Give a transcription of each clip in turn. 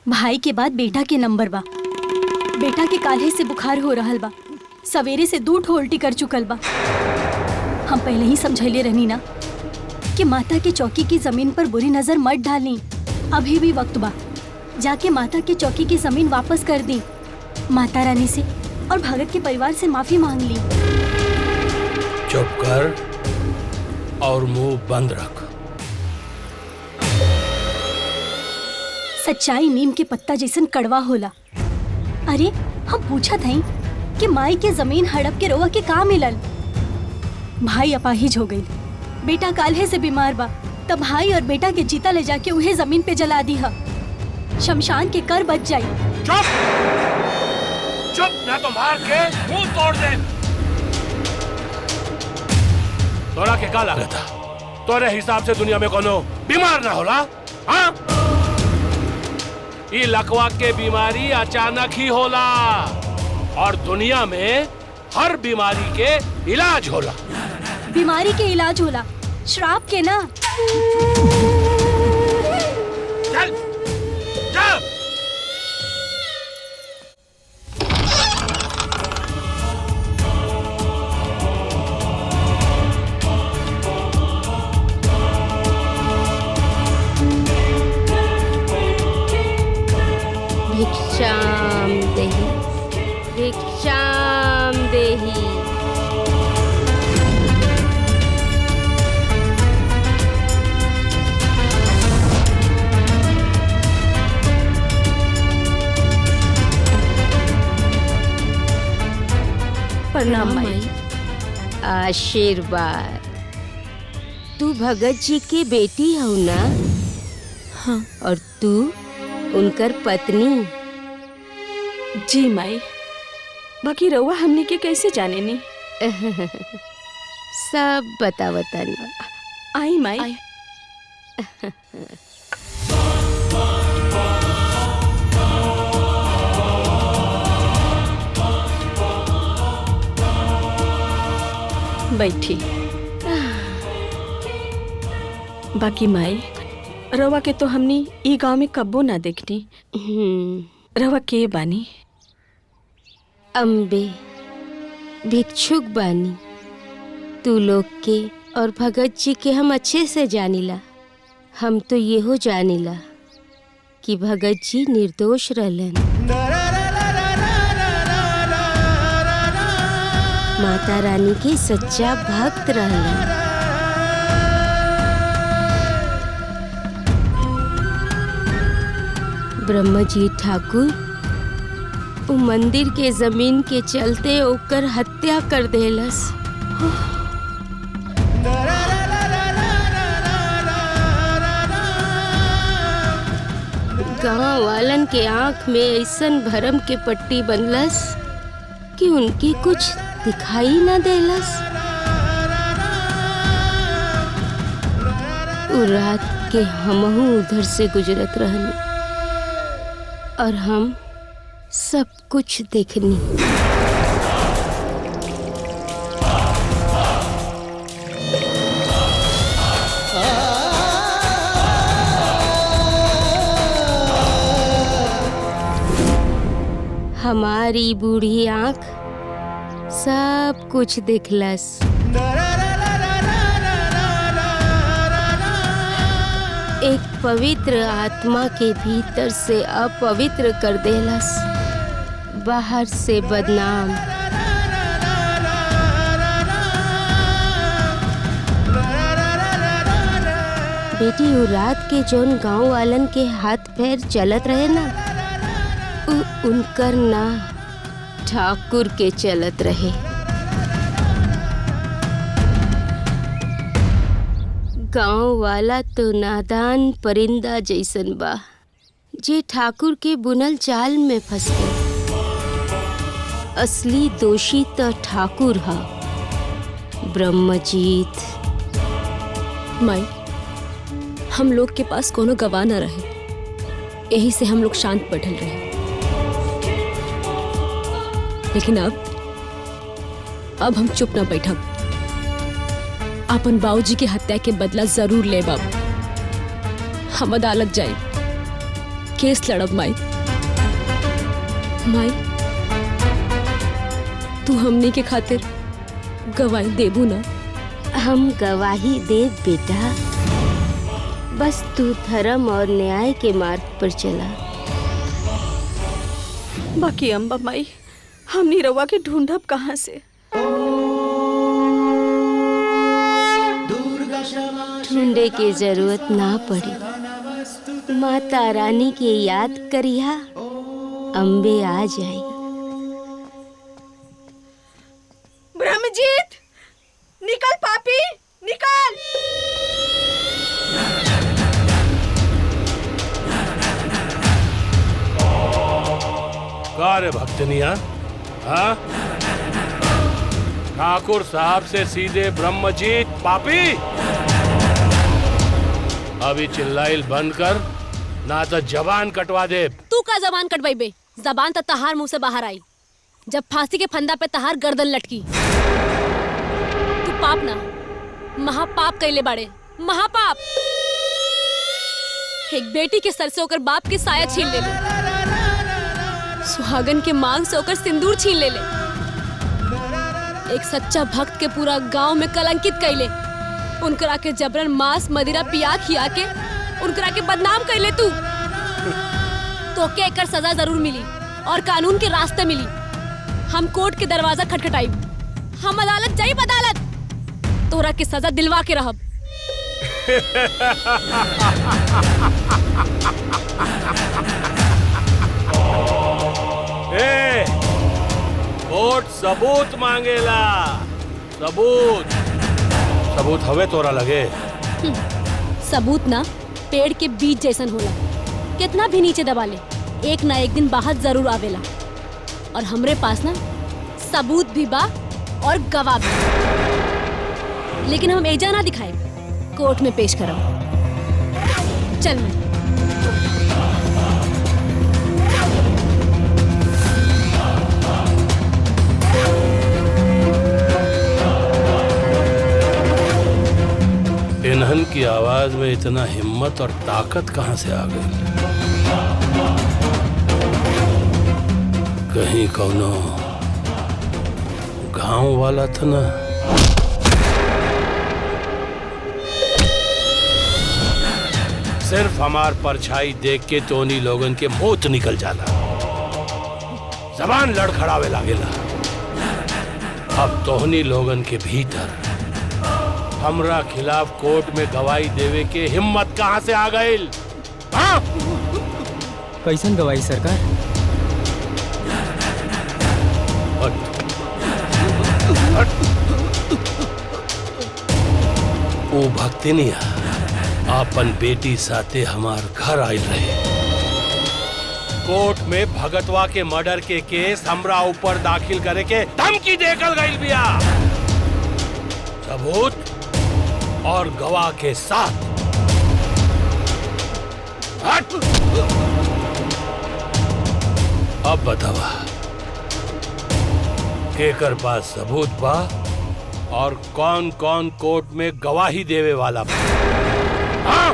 भाई के बाद बेटा के नंबर बा। बेटा के काल्हे से बुखार हो रहल बा, सवेरे से 2 ठो उल्टी कर चुकल बा। हम पहले ही समझैले रहनी ना कि माता के चौकी की जमीन पर बुरी नजर मत डालनी। अभी भी वक्त बा, जाके माता की चौकी की जमीन वापस कर दी। माता रानी से और भगत के परिवार से माफी मांग ली। चुप कर और मुंह बंद रख। सच्चाई नीम के पत्ता जैसन कड़वा होला। अरे हम पूछत हई कि माई के जमीन हड़प के रोवा के का मिलल। भाई अपाहिज हो गई, बेटा काल्हे से बीमार बा, तब भाई और बेटा के जीता ले जाके उहे जमीन पे जला दी हा। शमशान के कर बच जाई। चुप चुप, ना तो मार के मुंह तोड़ दे। तोरा के का लागत था? तोरे हिसाब से दुनिया में कोनो बीमार ना होला? हाँ? ये लकवा के बीमारी अचानक ही होला और दुनिया में हर बीमारी के इलाज होला। बीमारी के इलाज होला, श्राप के ना। चल चल। भिक्षाम देहि, भिक्षाम देहि। प्रणाम माई। आशीर्वाद। तू भगत जी के बेटी हो ना? हाँ। और तू उनकर पत्नी? जी माई। बाकी रउआ हमने के कैसे जाने नी? सब बतावतानी। आई माई। बैठी। बाकी माई, रवा के तो हमनी ई गांव में कब्बो ना देखनी। रवा के बानी? अम्बे, भिक्षुक बानी। तू लोग के और भगत जी के हम अच्छे से जानिला। हम तो येहो जानिला कि भगत जी निर्दोष रहलन। माता रानी के सच्चा भक्त रहलन। ब्रह्मजी ठाकुर उ मंदिर के जमीन के चलते ओकर हत्या कर देलस। गांव वालन के आंख में ऐसन भरम के पट्टी बनलस कि उनके कुछ दिखाई न देलस। उ रात के हमहू उधर से गुजरत रहनी और हम सब कुछ देखनी। हमारी बूढ़ी आंख सब कुछ देखलस। एक पवित्र आत्मा के भीतर से अपवित्र कर देलस, बाहर से बदनाम। बेटी उ रात के जौन गांव वालन के हाथ पैर चलत रहे ना, उनकर ना ठाकुर के चलत रहे। गांव वाला तो नादान परिंदा जैसन बा जे ठाकुर के बुनल जाल में फंस गए। असली दोषी तो ठाकुर हा, ब्रह्मजीत। माई, हम लोग के पास कोनो गवाह न रहे, यही से हम लोग शांत बैठल रहे। लेकिन अब हम चुप न बैठब। अपन बाबूजी के हत्या के बदला जरूर ले बाबू। हम अदालत जाए, केस लड़ब माई। माई तू हमनी के खातिर गवाही देबू ना? हम गवाही देव बेटा, बस तू धर्म और न्याय के मार्ग पर चला। बाकी अम्बा माई, हमनी रवा के ढूंढब कहाँ से? ढूंढे की जरूरत ना पड़ी, माता रानी के याद करिया, अम्बे आ जाई। ब्रह्मजीत, निकल पापी, निकल। का रे भक्तनिया, हाँ? ठाकुर साहब से सीधे ब्रह्मजीत पापी? अभी चिल्लाइल बंद कर, ना तो जबान कटवा दे। तू का जबान कटवाई बे? जबान तो तहार मुंह से बाहर आई जब फांसी के फंदा पे तहार गर्दन लटकी। तू पाप ना, महापाप कैले बाड़े, महापाप। एक बेटी के सर से होकर बाप की साया छीन ले ले, सुहागन के मांग से होकर सिंदूर छीन ले ले, एक सच्चा भक्त के पूरा गांव में कलंकित कैले, उनकरा के जबरन मांस मदिरा पिया खिया के उनकरा के बदनाम कैले। तू तो के एकर सजा जरूर मिली और कानून के रास्ते मिली। हम कोर्ट के दरवाजा खटखटाई, हम अदालत जाइब, अदालत तोरा के सजा दिलवा के रहब। कोर्ट सबूत मांगेला, सबूत। सबूत हवे तोरा लगे? सबूत ना पेड़ के बीज जैसन होला, कितना भी नीचे दबा ले, एक ना एक दिन बाहर जरूर आवेला। और हमरे पास ना सबूत भी बा और गवाह भी, लेकिन हम एजा ना दिखाए, कोर्ट में पेश करब। चल मैं। इन्हन की आवाज में इतना हिम्मत और ताकत कहां से आ गई? कहीं कौनो गांव वाला था ना? सिर्फ हमार परछाई देख के तोनी लोगन के मौत निकल जाला, जबान लड़खड़ावे लागेला। अब तोहनी लोगन के भीतर हमरा खिलाफ कोर्ट में गवाही देवे के हिम्मत कहां से आ गई? हाँ? कैसन गवाही सरकार? ओ भक्तिनिया आपन बेटी साथे हमार घर आयल रहे। कोर्ट में भगतवा के मर्डर के केस हमरा ऊपर दाखिल करे के धमकी देकर गई बिया। सबूत और गवाह के साथ। हट! अब बतावा केकर पास सबूत बा और कौन कौन कोर्ट में गवाही देवे वाला बा? हाँ?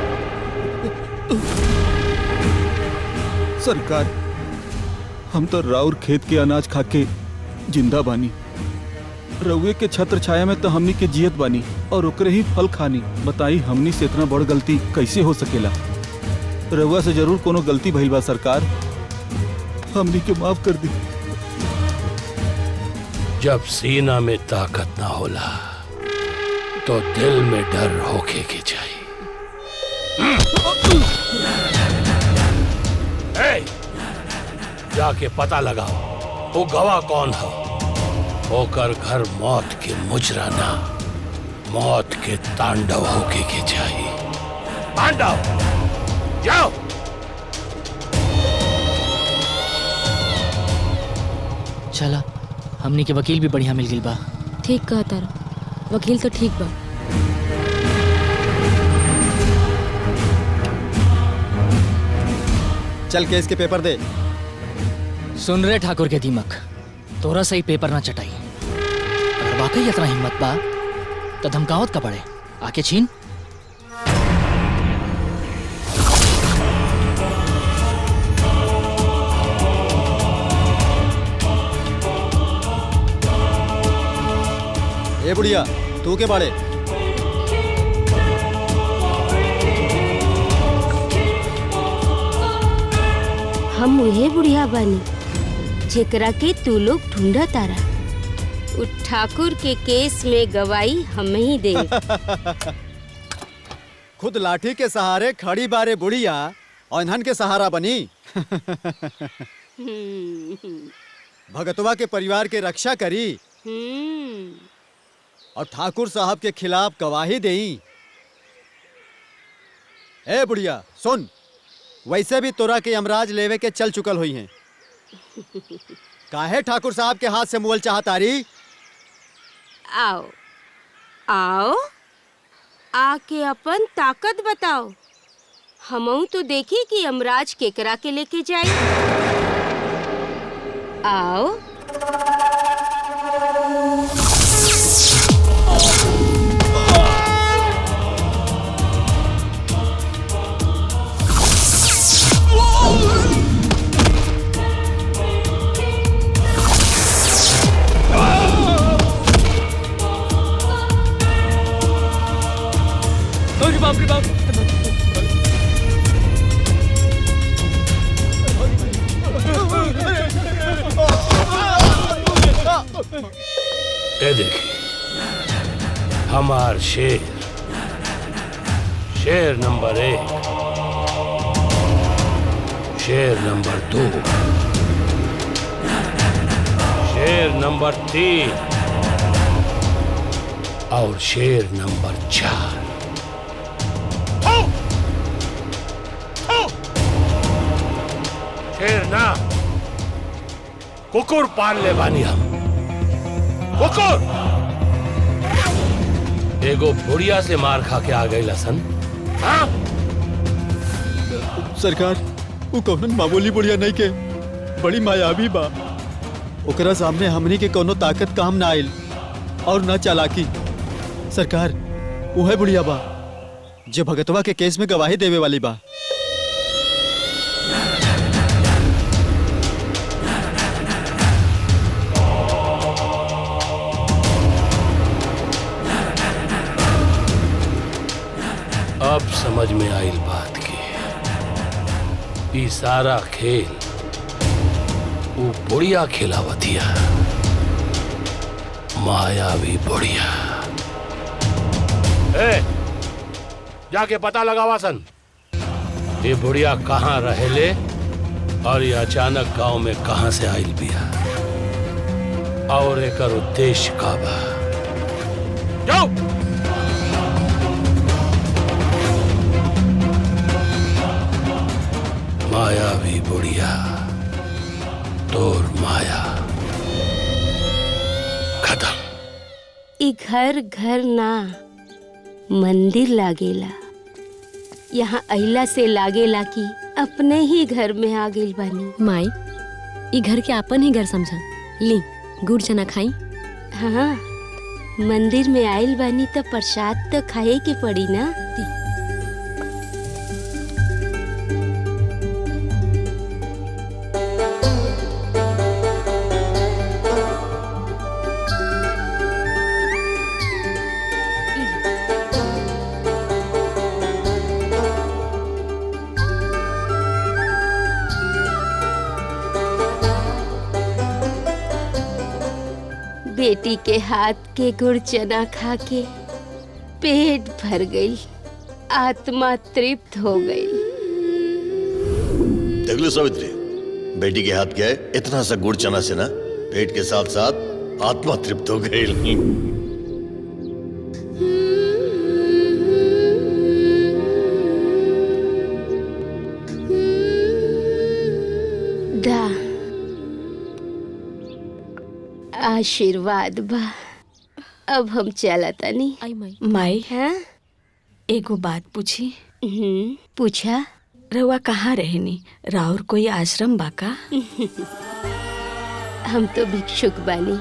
सरकार, हम तो राउर खेत के अनाज खा के जिंदा बानी, रउए के छत्र छाया में तो हमनी के जियत बानी और ओकरे ही फल खानी। बताई हमनी से इतना बड़ गलती कैसे हो सकेला? रउआ से जरूर कोनो गलती भइल बा सरकार, हमनी के माफ कर दी। जब सीना में ताकत ना होला तो दिल में डर होके की चाहिए। जाके पता लगाओ वो गवाह कौन है। होकर घर मौत के मुजराना, मौत के तांडव होके के चाहिए। तांडव, जाओ। चला, हमनी के वकील भी बढ़िया मिल गई बा। ठीक कहा तारा, वकील तो ठीक बा। चल केस के पेपर दे। सुन रे ठाकुर के दीमक, तोरा सही पेपर ना चटाई। अगर वाकई इतना हिम्मत बा तो धमकावत का पड़े, आके छीन। ए बुढ़िया तू के बाड़े? हम उहे बुढ़िया बानी जेकरा के तू लोग ढूंढा तारा। उ ठाकुर के केस में गवाही हम ही दे। खुद लाठी के सहारे खड़ी बारे बुढ़िया और इन्हन के सहारा बनी। भगतवा के परिवार के रक्षा करी और ठाकुर साहब के खिलाफ गवाही देई। ए बुढ़िया सुन, वैसे भी तोरा के यमराज लेवे के चल चुकल हुई हैं। काहे ठाकुर साहब के हाथ से मुअल चाहतारी? आओ आओ आके अपन ताकत बताओ। हमहू तो देखी कि यमराज केकरा के लेके जाए। आओ। बाप रे बाप। ये देखिए हमार शेर, शेर नंबर 1, शेर नंबर 2, शेर नंबर 3 और शेर नंबर 4। शेर ना कुकुर पाल ले बानी हम। कुकुर एगो बुढ़िया से मार खा के आ गई लसन। हाँ? सरकार वो कौन मामूली बुढ़िया नहीं के, बड़ी मायावी बा। ओकरा सामने हमनी के कोनो ताकत काम ना आइल और ना चालाकी। सरकार वो है बुढ़िया बा जो भगतवा के केस में गवाही देवे वाली बा। अब समझ में आइल बात की ई सारा खेल वो बुढ़िया खिलावतिया, मायावी बुढ़िया। जाके पता लगावा सन ये बुढ़िया कहाँ रहेले और ये अचानक गांव में कहाँ से आइल बिया और एकर उद्देश्य का बा। जाओ। मायावी बुढ़िया तोर माया खत्म। ई घर घर ना मंदिर लागेला। यहाँ अइला से लागेला कि अपने ही घर में आ गइल बानी। माई ई घर के अपन ही घर समझा ली, गुड़ चना खाई। हाँ मंदिर में आइल बानी तो प्रसाद तो खाए के पड़ी ना। बेटी के हाथ के गुड़ चना खा के पेट भर गई, आत्मा तृप्त हो गई। देख लो सावित्री, बेटी के हाथ क्या है, इतना सा गुड़ चना से ना पेट के साथ साथ आत्मा तृप्त हो गई। आशीर्वाद बा। अब हम चला तनी। आई माई। माई हाँ? एगो बात पूछी? पूछा। रउआ कहाँ रहनी? राउर कोई आश्रम बा का? हम तो भिक्षुक बानी।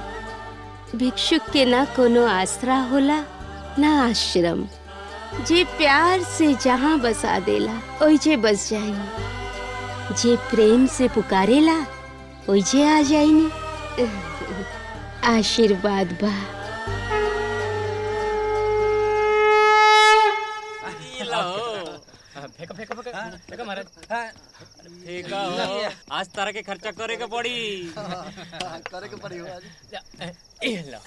भिक्षुक के ना कोनो आसरा होला ना आश्रम। जे प्यार से जहाँ बसा देला ओइजे बस जाइनी। जे प्रेम से पुकारेला ओइजे आ जाइनी। आशीर्वाद बा। फेंको फेंको फेंको फेंको महाराज फेंका हो आज तारा के खर्चा करे के पड़ी करे के पड़ी ए लो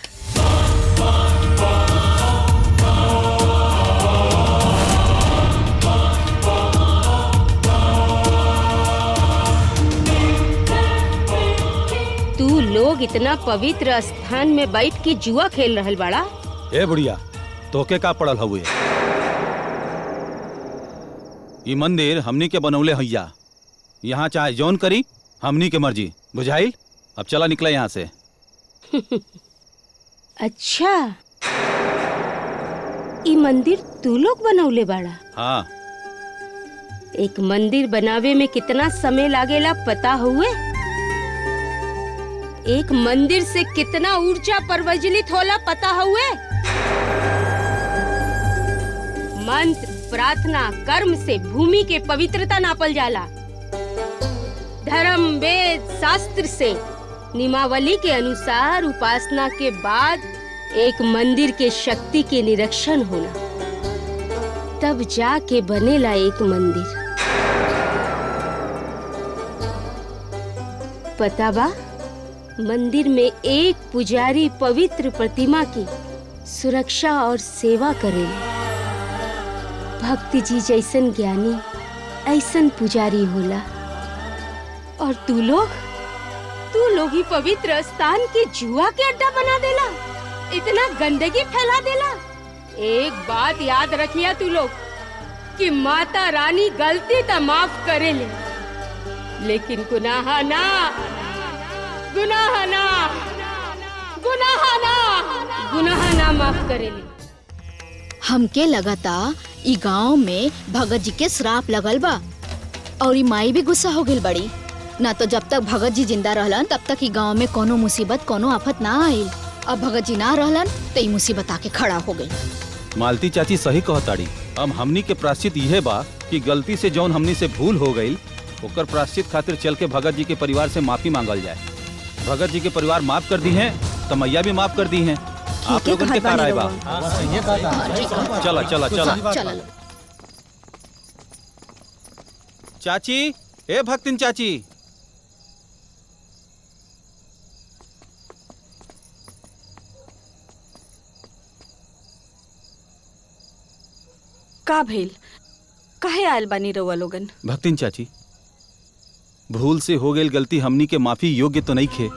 तू लोग इतना पवित्र स्थान में बैठ के जुआ खेल रहल बाड़ा। ए बुढ़िया तोके का पड़ल हुए? ई मंदिर हमनी के बनौले हैया, यहाँ चाहे जौन करी हमनी के मर्जी, बुझाइल? अब चला निकला यहाँ से। अच्छा ई मंदिर तू लोग बनौले बाड़ा? हाँ। एक मंदिर बनावे में कितना समय लागेला पता हुए? एक मंदिर से कितना ऊर्जा प्रज्वलित होला पता हुए? मंत्र प्रार्थना कर्म से भूमि के पवित्रता नापल जाला। धर्म वेद शास्त्र से नियमावली के अनुसार उपासना के बाद एक मंदिर के शक्ति के निरीक्षण होला, तब जाके बनेला एक मंदिर। पता बा मंदिर में एक पुजारी पवित्र प्रतिमा की सुरक्षा और सेवा करेले। भक्ति जी जैसन ज्ञानी ऐसन पुजारी होला। और तू लोग ही पवित्र स्थान के जुआ के अड्डा बना देला, इतना गंदगी फैला देला। एक बात याद रखिया तू लोग कि माता रानी गलती तो माफ करेले, लेकिन गुनाह ना माफ करेले। हमके लगता ई गांव में भगत जी के श्राप लगल बा और ई माई भी गुस्सा हो गई बड़ी। ना तो जब तक भगत जी जिंदा रहलन तब तक ई गांव में कोनो मुसीबत कोनो आफत ना आइल। अब भगत जी ना रहलन तो ई मुसीबत आके खड़ा हो गई। मालती चाची सही कहताड़ी। अब हमनी के प्रायश्चित यह बा कि गलती से जौन हमनी से भूल हो गई ओकर प्रायश्चित खातिर चल के भगत जी के परिवार से माफी मांगल जाए। भगत जी के परिवार माफ कर दी हैं तो मैया भी माफ कर दी हैं। आप लोगों के क्या राय बा? चला चला चला चाची, ए भक्तिन चाची, का भइल? काहे आयल बानी रउआ लोगन? भक्तिन चाची, भूल से हो गई गलती हमनी के माफी योग्य तो नहीं खे,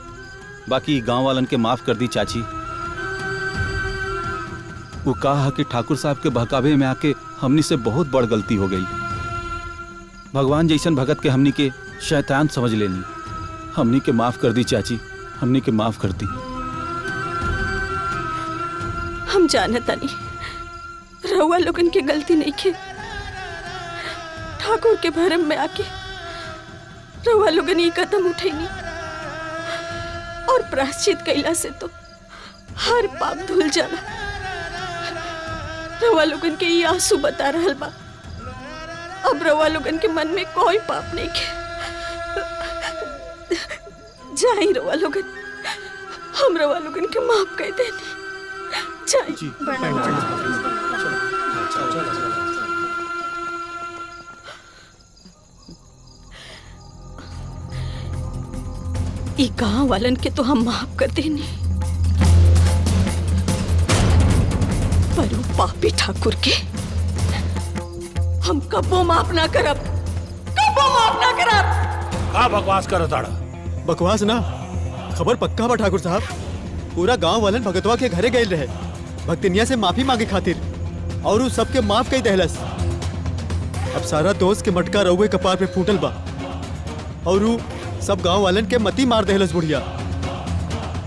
बाकी गांव वालन के माफ कर दी चाची। वो कहा कि ठाकुर साहब के बहकावे में आके हमनी से बहुत बड़ गलती हो गई। भगवान जैसन भगत के हमनी के शैतान समझ लेनी। हमनी के माफ कर दी चाची, हमनी के माफ कर दी। हम जानता नहीं रउआ लोगन के गलती नहीं खे। ठाकुर के भरम में आके रउआ लोगन ये कदम उठैनी और प्रायश्चित कैला से तो हर पाप धुल जाला। रउआ लोगन के ये आंसू बता रहल बा अब रउआ लोगन के मन में कोई पाप नहीं के। जाई रउआ लोगन, हम रउआ लोगन के माफ कर देनी। जाई। ई गांव वालन के तो हम माफ कर देनी, पर वो पापी ठाकुर के हम कबो माफ ना करब, कबो माफ ना करब। का बकवास करत आड़ा? बकवास ना, खबर पक्का बा ठाकुर साहब। पूरा गांव वालन भगतवा के घरे गए रहे भक्तिनिया से माफी मांगे खातिर, और उ सबके माफ कई दहलस। अब सारा दोस्त के मटका रउए कपार पे फूटल बा और उ सब गांव वालन के मती मार दहलस बुढ़िया।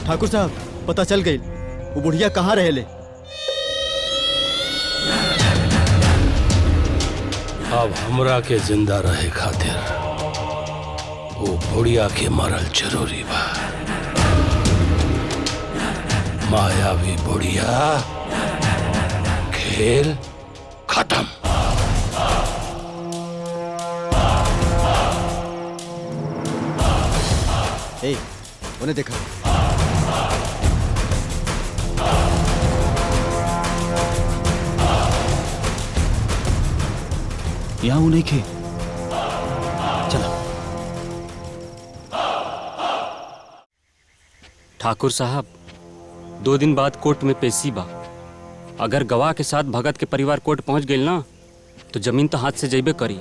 ठाकुर साहब पता चल गई वो बुढ़िया कहाँ रहेले। अब हमरा के जिंदा रहे खातिर वो बुढ़िया के मरल जरूरी बा। मायावी बुढ़िया, खेल खत्म। ए, उन्हें देखा। यहाँ हूँ नहीं खे। चलो। ठाकुर साहब, 2 दिन बाद कोर्ट में पेशी बा। अगर गवाह के साथ भगत के परिवार कोर्ट पहुंच गई ना तो जमीन तो हाथ से जइबे करी,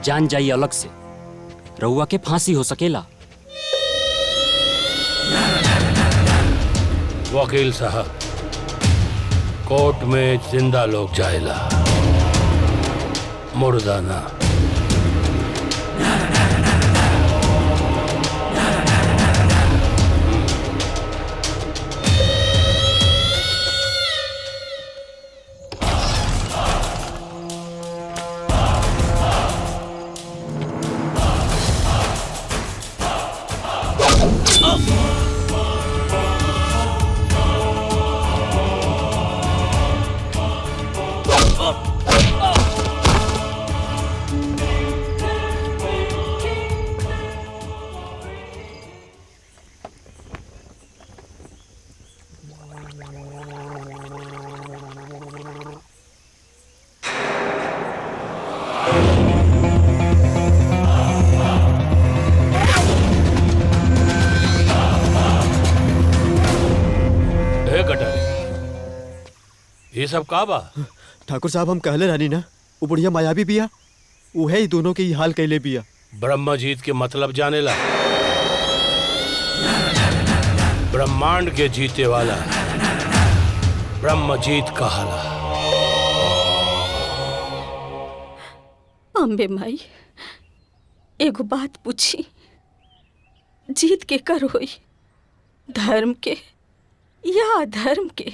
जान जाई अलग से। रउआ के फांसी हो सकेला। वकील साहब, कोर्ट में जिंदा लोग जाएला, मुर्दा ना। ये सब का बा? ठाकुर साहब, हम कहले रहनी ना, वो बुढ़िया मायावी बिया, उहे ही दोनों के ही हाल कैले बिया। ब्रह्मजीत के मतलब जानेला? ब्रह्मांड के जीते वाला ब्रह्मजीत कहाला। अम्बे माई, एगो बात पूछी, जीत के कर होई, धर्म के या अधर्म के?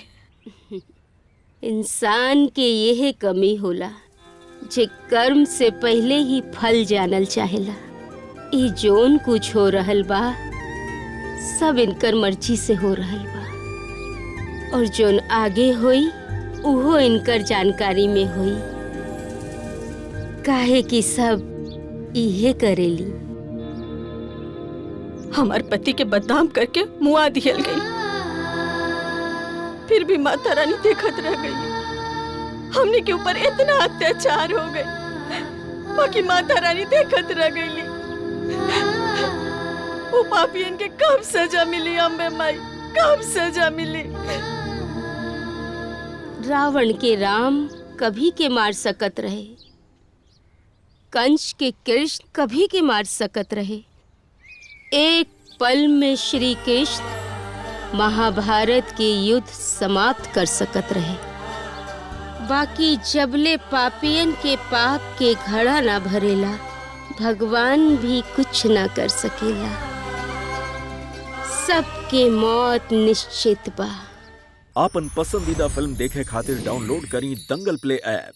इंसान के यह कमी होला जे कर्म से पहले ही फल जानल चाहेला। ई जोन कुछ हो रहल बा सब इनकर मर्जी से हो रहल बा, और जोन आगे होई उहो इनकर जानकारी में होई, काहे कि सब इहे करेली। हमार पति के बदनाम करके मुआ दियल गई, फिर भी माता रानी देखत रह गई। हमने के ऊपर इतना अत्याचार हो गए, बाकी माता रानी देखत रह गई। वो पापियन के कब सजा मिली अम्बे माई, कब सजा मिली? रावण के राम कभी के मार सकत रहे, कंस के कृष्ण कभी के मार सकत रहे, एक पल में श्री कृष्ण महाभारत के युद्ध समाप्त कर सकत रहे। बाकी जबले पापियन के पाप के घड़ा ना भरेला, भगवान भी कुछ ना कर सकेला। सबके मौत निश्चित बा। आपन पसंदीदा फिल्म देखे खातिर डाउनलोड करी दंगल प्ले ऐप।